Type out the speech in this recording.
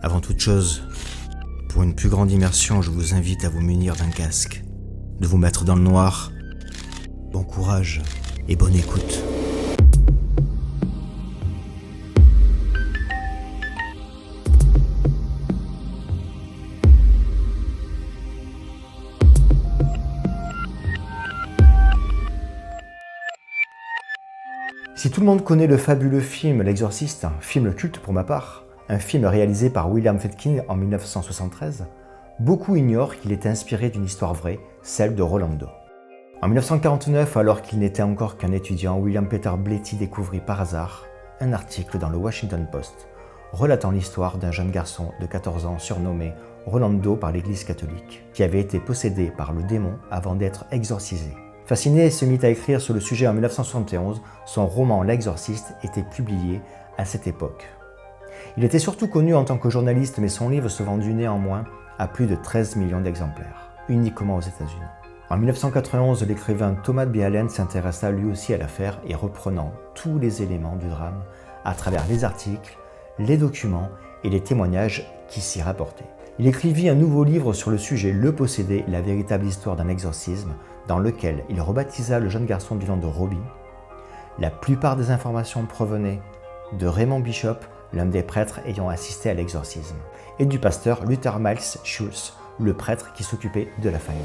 Avant toute chose, pour une plus grande immersion, je vous invite à vous munir d'un casque, de vous mettre dans le noir. Bon courage et bonne écoute. Si tout le monde connaît le fabuleux film L'Exorciste, film culte pour ma part, un film réalisé par William Friedkin en 1973, beaucoup ignorent qu'il est inspiré d'une histoire vraie, celle de Rolando. En 1949, alors qu'il n'était encore qu'un étudiant, William Peter Blatty découvrit par hasard un article dans le Washington Post relatant l'histoire d'un jeune garçon de 14 ans surnommé Rolando par l'Église catholique, qui avait été possédé par le démon avant d'être exorcisé. Fasciné, il se mit à écrire sur le sujet en 1971. Son roman L'Exorciste était publié à cette époque. Il était surtout connu en tant que journaliste, mais son livre se vendit néanmoins à plus de 13 millions d'exemplaires, uniquement aux États-Unis. En 1991, l'écrivain Thomas B. Allen s'intéressa lui aussi à l'affaire et reprenant tous les éléments du drame à travers les articles, les documents et les témoignages qui s'y rapportaient. Il écrivit un nouveau livre sur le sujet Le Possédé, la véritable histoire d'un exorcisme, dans lequel il rebaptisa le jeune garçon du nom de Robbie. La plupart des informations provenaient de Raymond Bishop, l'un des prêtres ayant assisté à l'exorcisme, et du pasteur Luther Miles Schultz, le prêtre qui s'occupait de la famille.